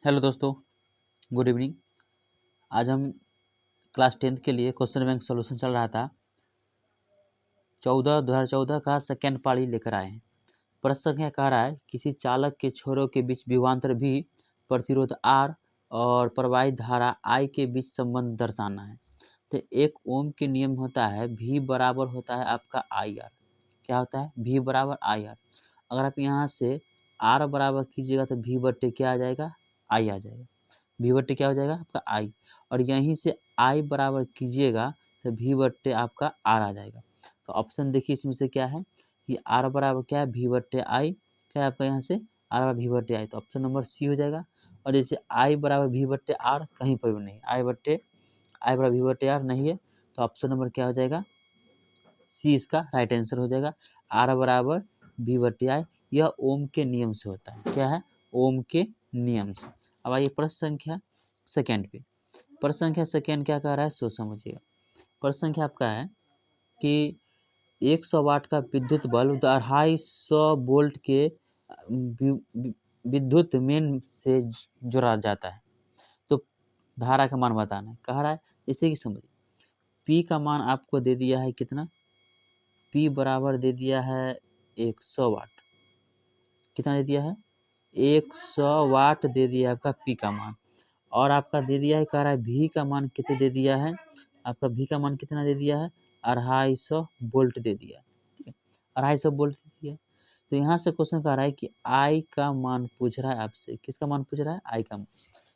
Hello दोस्तों, good evening. आज हम क्लास 10th के लिए क्वेश्चन बैंक सॉल्यूशन चल रहा था 2014 का सेकेंड पार्ट लेकर आए हैं। प्रश्न संख्या कह रहा है किसी चालक के छोरों के बीच विभवांतर भी, प्रतिरोध R और प्रवाहित धारा I के बीच संबंध दर्शाना है। तो एक ओम के नियम होता है V बराबर होता है आपका IR। क्या होता है? V बराबर IR। अगर आप यहाँ से R बराबर कीजिएगा तो V बट्टे क्या आ जाएगा? I आ जाएगा। V बट्टे क्या हो जाएगा? आपका I। और यहीं से I बराबर कीजिएगा तो V बट्टे आपका R आ जाएगा। तो ऑप्शन देखिए इसमें से क्या है कि R बराबर क्या है? V बट्टे I। क्या है आपका यहाँ से? R बराबर V बट्टे I। तो ऑप्शन नंबर सी हो जाएगा। और जैसे I बराबर V बट्टे R कहीं पर भी नहीं, I बराबर V बट्टे R नहीं है, तो ऑप्शन नंबर क्या हो जाएगा? सी इसका राइट आंसर हो जाएगा। R बराबर V बट्टे I। यह ओम के नियम से होता है। क्या है? ओम के नियम से। अब आइए प्रश्न संख्या सेकेंड पे। प्रश्न संख्या सेकेंड क्या कह रहा है सो समझिएगा। प्रश्न संख्या आपका है कि 100 वाट का विद्युत बल्ब 250 वोल्ट के विद्युत मेन से जोड़ा जाता है, तो धारा का मान बताना है। कह रहा है जैसे कि समझिए P का मान आपको दे दिया है कितना? P बराबर दे दिया है 100 वाट। कितना दे दिया है? 100 वाट दे दिया है आपका P का मान। और आपका दे दिया है, कह रहा है V का मान कितने दे दिया है? आपका V का मान कितना दे दिया है? 250 वोल्ट दे दिया है। 250 वोल्ट दे दिया है। तो यहाँ से क्वेश्चन कह रहा है कि I का मान पूछ रहा है आपसे। किसका मान पूछ रहा है? I का मान।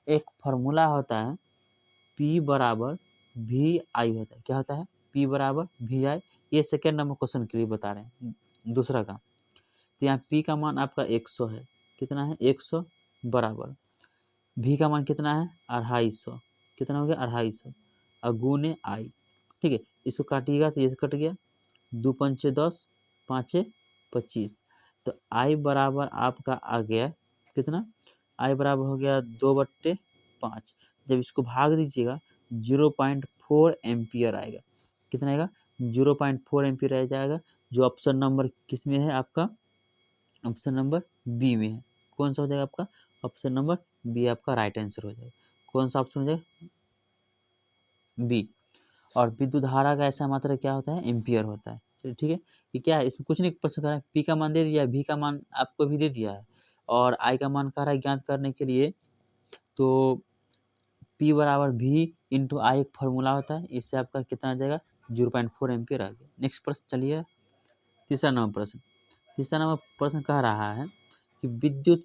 एक फॉर्मूला होता है P बराबर VI होता है। क्या होता है? P बराबर VI। ये सेकेंड नंबर क्वेश्चन के लिए बता रहे हैं, दूसरा का। तो यहाँ P का मान आपका 100 है। कितना है? 100 बराबर V का मान कितना है? 250। कितना हो गया? 250 अगुने I। ठीक है, इसको काटिएगा तो ये कट गया, 2 पंचे 10, 5 25। तो I बराबर आपका आ गया कितना? I बराबर हो गया 2/5। जब इसको भाग दीजिएगा 0.4 एम्पियर आएगा। कितना आएगा? 0.4 एम्पियर आ जाएगा, जो ऑप्शन नंबर किस में है आपका? ऑप्शन नंबर बी में है। कौन सा हो जाएगा आपका? ऑप्शन नंबर बी आपका राइट आंसर हो जाएगा। कौन सा ऑप्शन हो जाएगा? बी। और विद्युत धारा का ऐसा मात्रा क्या होता है? एम्पियर होता है। चलिए ठीक है, ये क्या है? इसमें कुछ नहीं प्रश्न कर रहा है। पी का मान दे दिया है, भी का मान आपको भी दे दिया है, और आई का मान कह रहा है ज्ञात करने के लिए। तो पी बराबर भी इंटू आई एक फॉर्मूला होता है, इससे आपका कितना आ जाएगा? 0.4 एम्पियर आ गया। नेक्स्ट प्रश्न चलिए, तीसरा नंबर प्रश्न। तीसरा नंबर प्रश्न कह रहा है कि विद्युत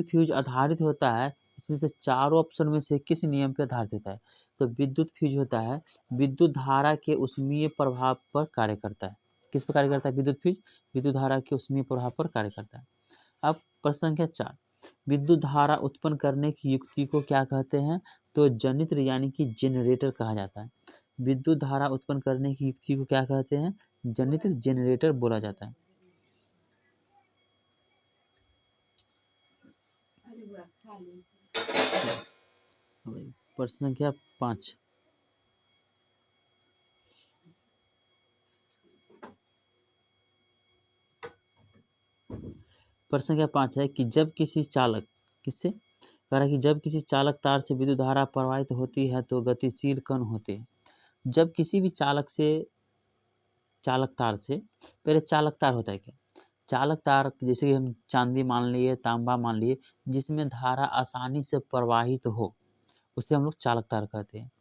फ्यूज आधारित होता है, इसमें से चारों ऑप्शन में से किस नियम पर आधारित होता है? तो विद्युत फ्यूज होता है विद्युत धारा के ऊष्मीय प्रभाव पर कार्य करता है। किस पर कार्य करता है विद्युत फ्यूज? विद्युत धारा के ऊष्मीय प्रभाव पर कार्य करता है। अब प्रश्न संख्या 4, विद्युत धारा उत्पन्न करने की युक्ति को क्या कहते हैं? तो जनित्र यानी कि जेनरेटर कहा जाता है। विद्युत धारा उत्पन्न करने की युक्ति को क्या कहते हैं? जनित्र, जेनरेटर बोला जाता है। प्रश्न संख्या 5, प्रश्न संख्या 5 है कि जब किसी चालक, किससे कह रहा है कि जब किसी चालक तार से विद्युत धारा प्रवाहित होती है तो गतिशील कण होते हैं। जब किसी भी चालक तार से, पहले चालक तार होता है क्या? चालक तार जैसे कि हम चांदी मान लिए, तांबा मान लिए, जिसमें धारा आसानी से प्रवाहित हो, उसे हम लोग चालक तार कहते हैं।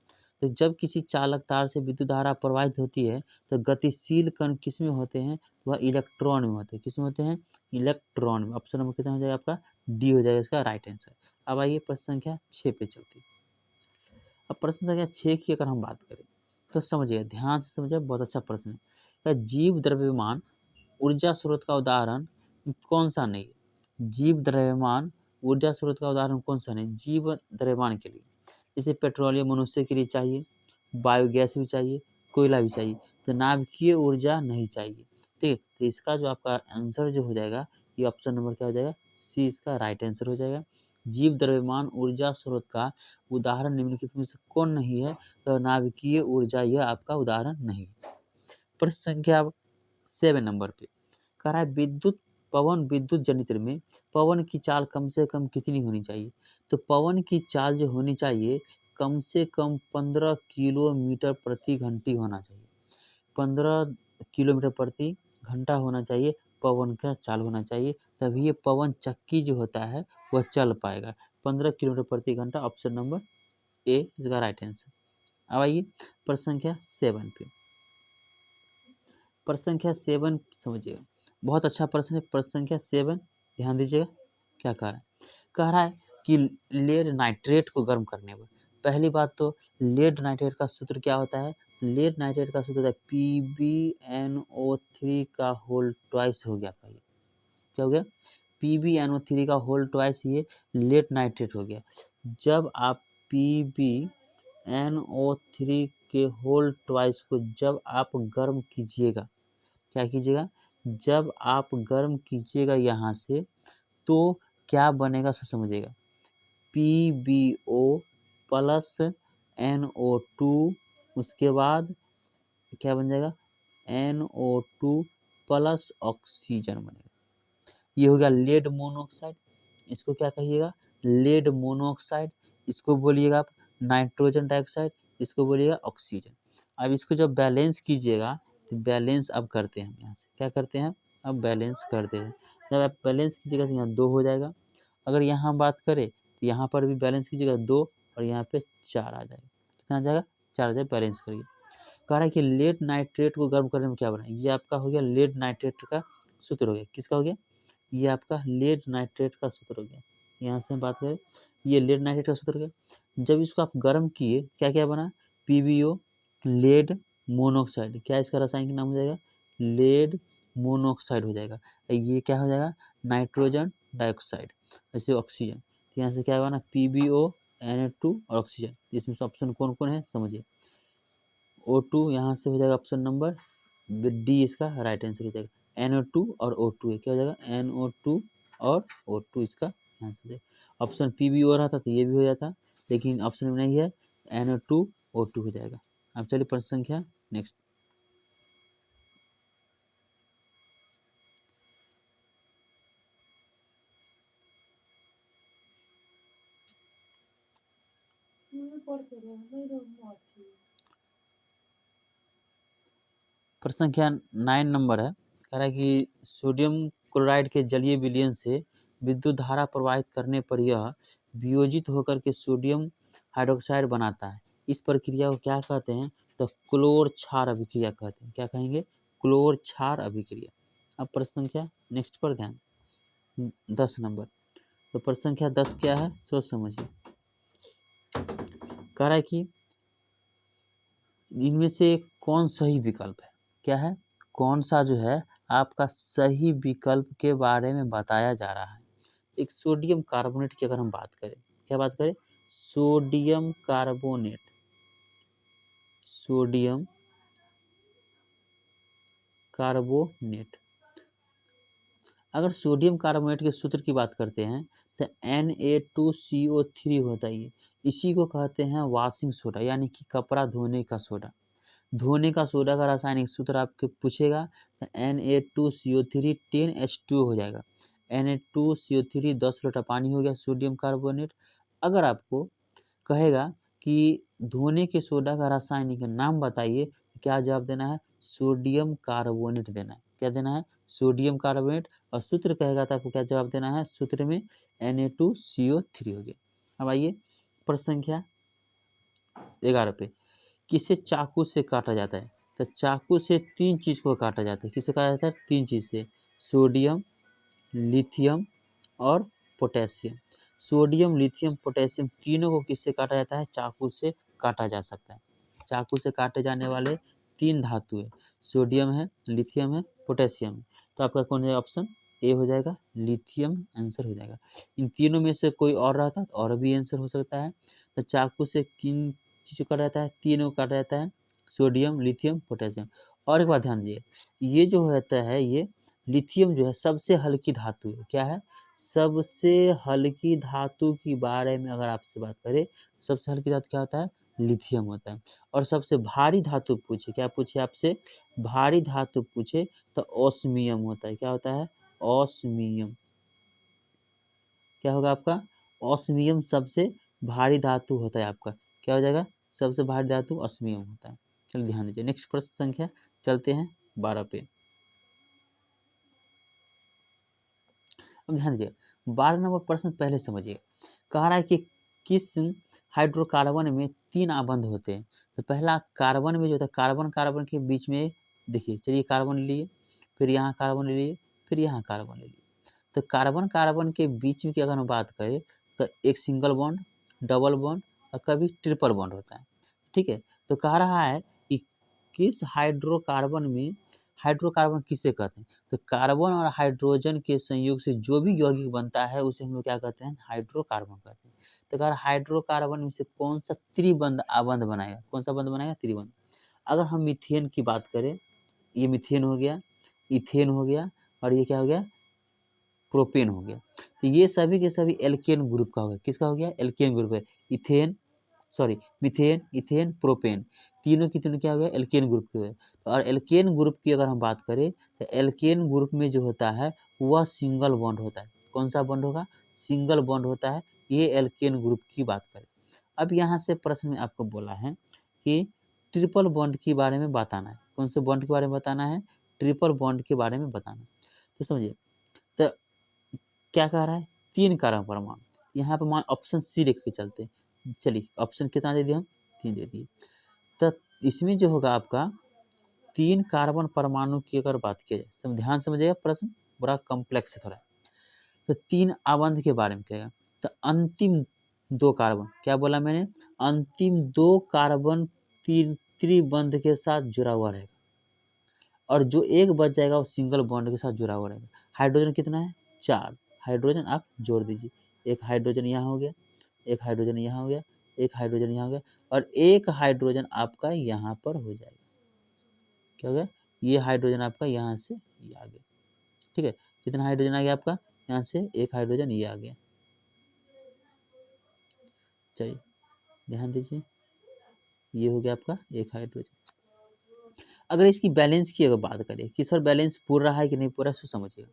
तो जब किसी चालक तार से विद्युत धारा प्रवाहित होती है तो गतिशील कण किस में होते हैं? तो वह इलेक्ट्रॉन में होते हैं। किस में होते हैं? इलेक्ट्रॉन में। ऑप्शन नंबर कितना हो जाएगा आपका? डी हो जाएगा इसका राइट आंसर। अब आइए प्रश्न संख्या 6 पे चलते हैं। अब प्रश्न संख्या 6 की अगर हम बात करें तो समझिए, ध्यान से समझिए, बहुत अच्छा प्रश्न है। जीव द्रव्यमान ऊर्जा स्रोत का उदाहरण कौन सा नहीं है? जीव द्रव्यमान ऊर्जा स्रोत का उदाहरण कौन सा नहीं? जीव द्रव्यमान के लिए जैसे पेट्रोलियम मनुष्य के लिए चाहिए, बायोगैस भी चाहिए, कोयला भी चाहिए, तो नाभिकीय ऊर्जा नहीं चाहिए। ठीक है, तो इसका जो आपका आंसर जो हो जाएगा, ये ऑप्शन नंबर क्या हो जाएगा? सी इसका राइट आंसर हो जाएगा। जीव द्रव्यमान ऊर्जा स्रोत का उदाहरण निम्नलिखित में से कौन नहीं है? तो नाभिकीय ऊर्जा यह आपका उदाहरण नहीं है। प्रश्न संख्या 7 नंबर पे कह रहा है पवन विद्युत जनित्र में पवन की चाल कम से कम कितनी होनी चाहिए? तो पवन की चाल जो होनी चाहिए कम से कम 15 किलोमीटर प्रति घंटी होना चाहिए। 15 किलोमीटर प्रति घंटा होना चाहिए, पवन का चाल होना चाहिए, तभी ये पवन चक्की जो होता है वह चल पाएगा। 15 किलोमीटर प्रति घंटा, ऑप्शन नंबर ए इसका राइट आंसर। अब आइए प्रश्न संख्या 7 पे। प्रश्न संख्या 7 समझिएगा, बहुत अच्छा प्रश्न है। प्रश्न संख्या 7 ध्यान दीजिएगा, क्या कह रहा है? कह रहा है कि लेड नाइट्रेट को गर्म करने पर, पहली बात तो लेड नाइट्रेट का सूत्र क्या होता है? लेड नाइट्रेट का सूत्र होता है PbNO3 का होल ट्वाइस हो गया आपका, ये क्या हो गया? PbNO3 का होल ट्वाइस ये लेड नाइट्रेट हो गया। जब आप PbNO3 के होल ट्वाइस को जब आप गर्म कीजिएगा, क्या कीजिएगा? जब आप गर्म कीजिएगा यहाँ से, तो क्या बनेगा सो समझिएगा। PbO प्लस NO2, उसके बाद क्या बन जाएगा? NO2 प्लस ऑक्सीजन बनेगा। ये हो गया लेड मोनोऑक्साइड। इसको क्या कहिएगा? Lead monoxide. इसको बोलिएगा आप नाइट्रोजन डाइऑक्साइड, इसको बोलिएगा ऑक्सीजन। अब इसको जब बैलेंस कीजिएगा, तो बैलेंस अब करते हैं हम यहाँ से, क्या करते हैं? अब बैलेंस करते हैं। जब आप बैलेंस कीजिएगा तो यहाँ 2 हो जाएगा। अगर यहाँ बात करें तो यहाँ पर भी बैलेंस कीजिएगा 2, और यहाँ पे 4 आ जाएगा। कितना आ जाएगा? 4 आ जाएगा। बैलेंस करिए। कह रहा है कि लेड नाइट्रेट को गर्म करने में क्या बना? ये आपका हो गया लेड नाइट्रेट का सूत्र हो गया। किसका हो गया? ये आपका लेड नाइट्रेट का सूत्र हो गया। यहाँ से हम बात करें, ये लेड नाइट्रेट का सूत्र हो गया। जब इसको आप गर्म किए, क्या क्या बना? PbO lead monoxide. क्या इसका रासायनिक नाम हो जाएगा? लेड मोनोऑक्साइड हो जाएगा। ये क्या हो जाएगा? Nitrogen dioxide. ऐसे ऑक्सीजन, तो यहाँ से क्या बना? PbO Na2 और ऑक्सीजन। इसमें से ऑप्शन कौन कौन है समझिए। O2 यहाँ से हो जाएगा ऑप्शन नंबर डी, इसका राइट आंसर हो जाएगा। NO2 और O2 है, क्या हो जाएगा? NO2 और O2 इसका आंसर हो जाएगा। ऑप्शन PbO रहता तो ये भी हो जाता, लेकिन ऑप्शन में नहीं है, NO2 O2 हो जाएगा। अब चलिए प्रश्न संख्या नेक्स्ट। प्रश्न संख्या 9 नंबर है। कह रहा है कि सोडियम क्लोराइड के जलीय विलयन से विद्युत धारा प्रवाहित करने पर यह वियोजित होकर के सोडियम हाइड्रोक्साइड बनाता है। इस प्रक्रिया को क्या कहते हैं? तो क्लोर क्षार अभिक्रिया कहते हैं। क्या कहेंगे? क्लोर क्षार अभिक्रिया। अब प्रश्न संख्या नेक्स्ट पर ध्यान, 10 नंबर। तो प्रश्न संख्या 10 क्या है सोच समझिए। कह रहा है कि इनमें से कौन सही विकल्प है? क्या है? कौन सा जो है आपका सही विकल्प के बारे में बताया जा रहा है। एक सोडियम कार्बोनेट की अगर हम बात करें, क्या बात करें? Sodium carbonate. Sodium carbonate. अगर सोडियम कार्बोनेट के सूत्र की बात करते हैं तो Na2CO3 होता है। ये इसी को कहते हैं वॉशिंग सोडा, यानी कि कपड़ा धोने का सोडा। धोने का सोडा का रासायनिक सूत्र आपके पूछेगा तो Na2CO3 10H2 हो जाएगा। Na2CO3 10 लोटा पानी हो गया सोडियम कार्बोनेट। अगर आपको कहेगा कि धोने के सोडा का रासायनिक नाम बताइए, क्या जवाब देना है? सोडियम कार्बोनेट देना है। क्या देना है? Sodium carbonate. और सूत्र कहेगा तो आपको क्या जवाब देना है? सूत्र में Na2CO3 हो गया। अब आइए प्रश्न संख्या 11 पे। किसे चाकू से काटा जाता है? तो चाकू से 3 चीज़ को काटा जाता है। किसे काटा जाता है? 3 चीज़ से, सोडियम, लिथियम और पोटेशियम। सोडियम, लिथियम, पोटेशियम तीनों को किससे काटा जाता है? चाकू से काटा जा सकता है। चाकू से काटे जाने वाले 3 धातु है, सोडियम है, लिथियम है, पोटेशियम है। तो आपका कौन है? ऑप्शन ए हो जाएगा, लिथियम आंसर हो जाएगा। इन तीनों में से कोई और रहता तो और भी आंसर हो सकता है। तो चाकू से किन चीज़ों को काटा जाता है? तीनों को काटा जाता है, सोडियम, लिथियम, पोटेशियम। और एक बात ध्यान दीजिए, ये जो होता है, ये लिथियम जो है सबसे हल्की धातु है। क्या है? सबसे हल्की धातु के बारे में अगर आपसे बात करें, सबसे हल्की धातु क्या होता है? लिथियम होता है। और सबसे भारी धातु पूछे, क्या पूछे आपसे? भारी धातु पूछे तो ओस्मियम होता है। क्या होता है? ऑस्मियम। क्या होगा आपका? ऑस्मियम सबसे भारी धातु होता है आपका। क्या हो जाएगा? सबसे भारी धातु ऑस्मियम होता है। चलिए ध्यान दीजिए। नेक्स्ट प्रश्न संख्या चलते हैं 12 पे। अब ध्यान दीजिए, 12 नंबर प्रश्न पहले समझिए। कह रहा है कि किस हाइड्रोकार्बन में 3 आबंध होते हैं। तो पहला कार्बन में जो होता है, कार्बन कार्बन के बीच में देखिए, चलिए कार्बन ले लिए, फिर यहाँ कार्बन ले लिए, फिर यहाँ कार्बन ले लिए। तो कार्बन कार्बन के बीच में की अगर हम बात करें तो एक सिंगल बॉन्ड, डबल बॉन्ड और कभी ट्रिपल बॉन्ड होता है। ठीक है, तो कह रहा है कि किस हाइड्रोकार्बन में, हाइड्रोकार्बन किसे कहते हैं? तो कार्बन और हाइड्रोजन के संयोग से जो भी यौगिक बनता है उसे हम लोग क्या कहते हैं? हाइड्रोकार्बन कहते हैं। तो अगर हाइड्रोकार्बन में से कौन सा त्रिबंध आबंध बनाएगा? कौन सा बंध बनाएगा? त्रिबंध। अगर हम मीथेन की बात करें, ये मीथेन हो गया, इथेन हो गया और ये क्या हो गया? प्रोपेन हो गया। तो ये सभी के सभी एल्केन ग्रुप का हो गया। किसका हो गया? एल्केन ग्रुप है। Ethane, sorry, methane, ethane, propane, तीनों की तीनों क्या हो गया? एल्केन ग्रुप के हुए। तो और एल्केन ग्रुप की अगर हम बात करें तो एल्केन ग्रुप में जो होता है वह सिंगल बॉन्ड होता है। कौन सा बॉन्ड होगा? सिंगल बॉन्ड होता है। ये एल्केन ग्रुप की बात करें। अब यहाँ से प्रश्न में आपको बोला है कि ट्रिपल बॉन्ड के बारे में बताना है। कौन से बॉन्ड के बारे में बताना है? ट्रिपल बॉन्ड के बारे में बताना है। तो समझिए, तो क्या कह रहा है? 3 कार्बन परमाणु। यहाँ पर मान ऑप्शन सी लिख के चलते हैं। चलिए ऑप्शन कितना दे दिए हम? 3 दे दिए। तो इसमें जो होगा आपका 3 कार्बन परमाणु की अगर बात किया जाए, सब ध्यान समझिएगा, प्रश्न बड़ा कॉम्प्लेक्स है थोड़ा। तो 3 आबंध के बारे में कहेगा। तो अंतिम 2 कार्बन, क्या बोला मैंने? अंतिम 2 कार्बन त्रिबंध के साथ जुड़ा हुआ रहेगा और जो एक बच जाएगा वो सिंगल बॉन्ड के साथ जुड़ा हुआ रहेगा। हाइड्रोजन कितना है? 4 हाइड्रोजन आप जोड़ दीजिए। एक हाइड्रोजन यहाँ हो गया, एक हाइड्रोजन यहाँ हो गया, एक हाइड्रोजन यहाँ हो गया और एक हाइड्रोजन आपका यहाँ पर हो जाएगा। क्या हो गया? ये हाइड्रोजन आपका यहाँ से ये आ गया। ठीक है, कितना हाइड्रोजन आ गया आपका? यहाँ से एक हाइड्रोजन ये आ गया। चलिए ध्यान दीजिए, ये हो गया आपका एक हाइड्रोजन। अगर इसकी बैलेंस की अगर बात करें कि सर बैलेंस पूरा है कि नहीं पूरा, सो समझिएगा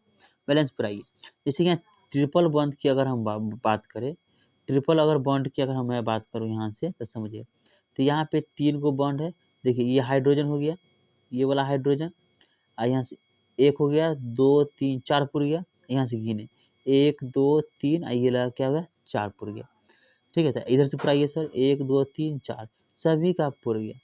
बैलेंस पूरा ही है। जैसे कि यहाँ ट्रिपल बॉन्ड की अगर हम बात करें, ट्रिपल अगर बॉन्ड की अगर मैं बात करूँ यहाँ से तो समझिए, तो यहाँ पे 3 गो बॉन्ड है। देखिए ये हाइड्रोजन हो गया, ये वाला हाइड्रोजन, और यहाँ से एक हो गया, 2 3 4 पुर गया। यहाँ से गिने 1 2 3, ये लगा क्या हो गया? 4 पुर गया। ठीक है, तो इधर से पुराइए सर, 1 2 3 4 सभी का पुर गया।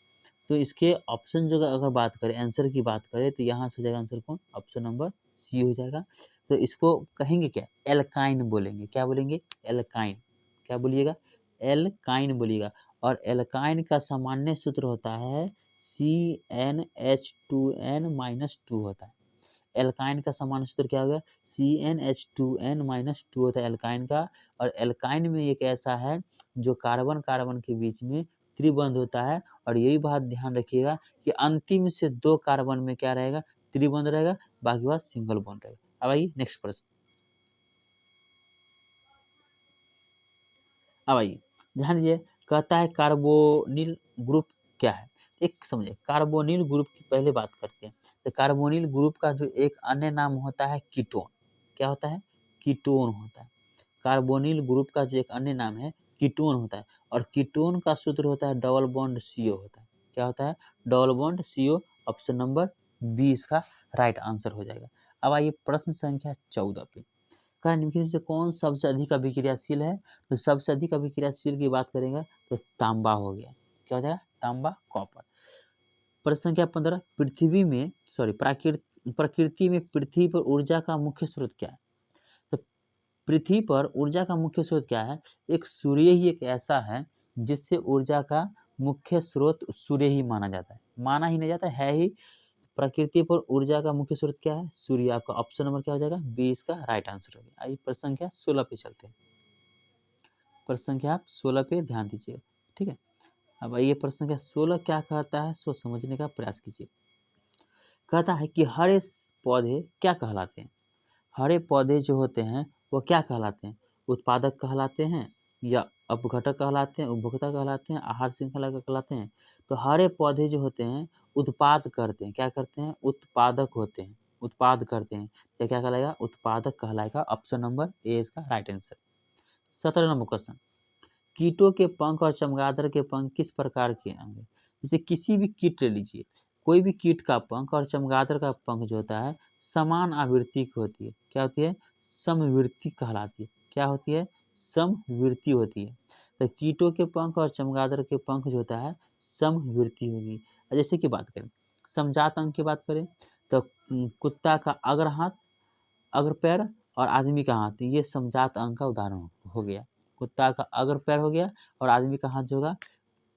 तो इसके ऑप्शन जो अगर बात करें, आंसर की बात करें, तो यहाँ से हो जाएगा आंसर कौन? ऑप्शन नंबर सी हो जाएगा। तो इसको कहेंगे क्या? एल्काइन बोलेंगे। क्या बोलेंगे? एल्काइन। क्या बोलिएगा? एल्काइन बोलिएगा। और एल्काइन का सामान्य सूत्र होता है CnH2n-2 होता है। एल्काइन का सामान्य सूत्र क्या होगा? CnH2n-2 होता है एल्काइन का। और एल्काइन में एक ऐसा है जो कार्बन कार्बन के बीच में त्रिबंध होता है। और यही बात ध्यान रखिएगा कि अंतिम से 2 कार्बन में क्या रहेगा? त्रिबंध रहेगा, बाकी बात सिंगल बॉन्ड रहेगा। अब आइए नेक्स्ट प्रश्न। अब आइए ध्यान दीजिए, कहता है कार्बोनिल ग्रुप क्या है? एक समझे, कार्बोनिल ग्रुप की पहले बात करते हैं। तो कार्बोनिल ग्रुप का जो एक अन्य नाम होता है कीटोन। क्या होता है? कीटोन होता है। कार्बोनिल ग्रुप का जो एक अन्य नाम है कीटोन होता है। और कीटोन का सूत्र होता है डबल बॉन्ड CO होता है। क्या होता है? Double bond CO। Option number 20 का राइट आंसर हो जाएगा। अब आइए प्रश्न संख्या 14 पे। कारण निम्नलिखित में से कौन सबसे अधिक अभिक्रियाशील है? तो सबसे अधिक अभिक्रियाशील की बात करेंगे तो तांबा हो गया। क्या हो जाएगा? तांबा, कॉपर। प्रश्न संख्या 15, पृथ्वी में सॉरी प्रकृति में पृथ्वी पर ऊर्जा का मुख्य स्रोत क्या है? तो पृथ्वी पर ऊर्जा का मुख्य स्रोत क्या है? एक सूर्य ही एक ऐसा है जिससे ऊर्जा का मुख्य स्रोत सूर्य ही माना जाता है। माना ही नहीं जाता है ही। प्रकृति पर ऊर्जा का मुख्य स्रोत क्या है? सूर्य। आपका ऑप्शन नंबर क्या हो जाएगा? 20 का राइट आंसर हो गया। आइए प्रश्न संख्या 16 पे चलते हैं। प्रश्न संख्या आप 16 पे ध्यान दीजिए। ठीक है, अब आइए प्रश्न संख्या 16 क्या कहता है सो समझने का प्रयास कीजिए। कहता है कि हरे पौधे क्या कहलाते हैं? हरे पौधे जो होते हैं वो क्या कहलाते हैं? उत्पादक कहलाते हैं या अपघटक कहलाते हैं, उपभोक्ता कहलाते हैं, आहार श्रृंखला कहलाते हैं? तो हरे पौधे जो होते हैं उत्पाद करते हैं। क्या करते हैं? उत्पादक होते हैं। उत्पाद करते हैं तो क्या कहलाएगा, उत्पादक कहलाएगा। ऑप्शन नंबर ए इसका राइट आंसर। 17 नंबर क्वेश्चन, कीटों के पंख और चमगादड़ के पंख किस प्रकार के अंग हैं? जैसे किसी भी कीट ले लीजिए, कोई भी कीट का पंख और चमगादड़ का पंख जो होता है समान आवृत्ति की होती है। क्या होती है? समवृत्ति कहलाती है। क्या होती है? समवृत्ति होती है। तो कीटों के पंख और चमगादड़ के पंख जो होता है समवृत्ति होगी। जैसे कि बात करें समजात अंग की बात करें तो कुत्ता का अग्र हाथ, अग्र पैर और आदमी का हाथ, ये समजात अंग का उदाहरण हो गया। कुत्ता का अग्र पैर हो गया और आदमी का हाथ जो होगा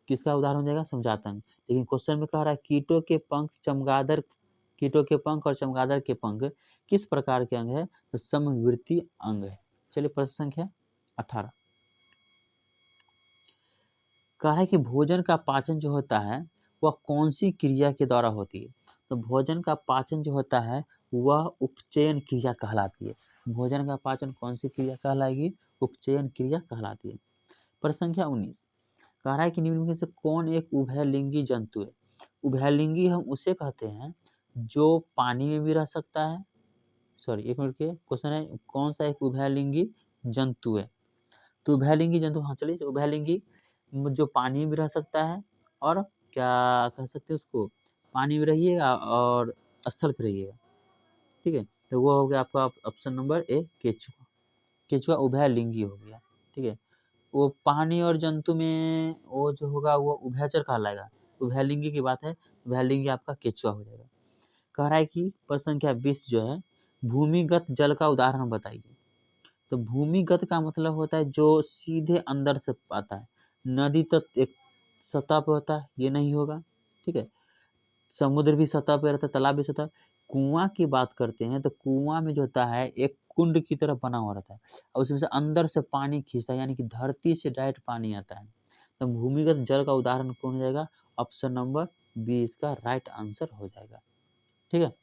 किसका उदाहरण हो जाएगा? समजात अंग। लेकिन क्वेश्चन में कह रहा है कीटों के पंख और चमगादड़ के पंख किस प्रकार के अंग है? तो समवृत्ति अंग है। चलिए प्रश्न संख्या 18, कह रहा है कि भोजन का पाचन जो होता है वह कौन सी क्रिया के द्वारा होती है? तो भोजन का पाचन जो होता है वह उपचयन क्रिया कहलाती है। भोजन का पाचन कौन सी क्रिया कहलाएगी? उपचयन क्रिया कहलाती है। प्रश्न संख्या 19, कह रहा है कि निम्न में से कौन एक उभयलिंगी जंतु है? उभयलिंगी हम उसे कहते हैं जो पानी में भी रह सकता है। सॉरी एक मिनट के क्वेश्चन है कौन सा एक उभयलिंगी जंतु है? तो उभयलिंगी जंतु, हाँ चलिए उभयलिंगी जो पानी में भी रह सकता है और क्या कह सकते हैं उसको, पानी में रहिएगा और स्थल पे रहिएगा। ठीक है, तो वो हो गया आपका ऑप्शन नंबर ए केचुआ। केचुआ उभयलिंगी हो गया। ठीक है, वो पानी और जंतु में वो जो होगा वो उभयचर कहलाएगा। उभयलिंगी की बात है, उभयलिंगी आपका केचुआ हो जाएगा। कह रहा है कि प्रश्न संख्या 20 जो है भूमिगत जल का उदाहरण बताइए। तो भूमिगत का मतलब होता है जो सीधे अंदर से आता है। नदी तक एक सतह पे होता है, ये नहीं होगा। ठीक है, समुद्र भी सतह पे रहता है, तालाब भी सतह। कुआं की बात करते हैं तो कुआं में जो होता है एक कुंड की तरह बना हुआ रहता है और उसमें से अंदर से पानी खींचता है, यानी कि धरती से डायरेक्ट पानी आता है। तो भूमिगत जल का उदाहरण कौन हो जाएगा? ऑप्शन नंबर बी इसका राइट आंसर हो जाएगा। ठीक है,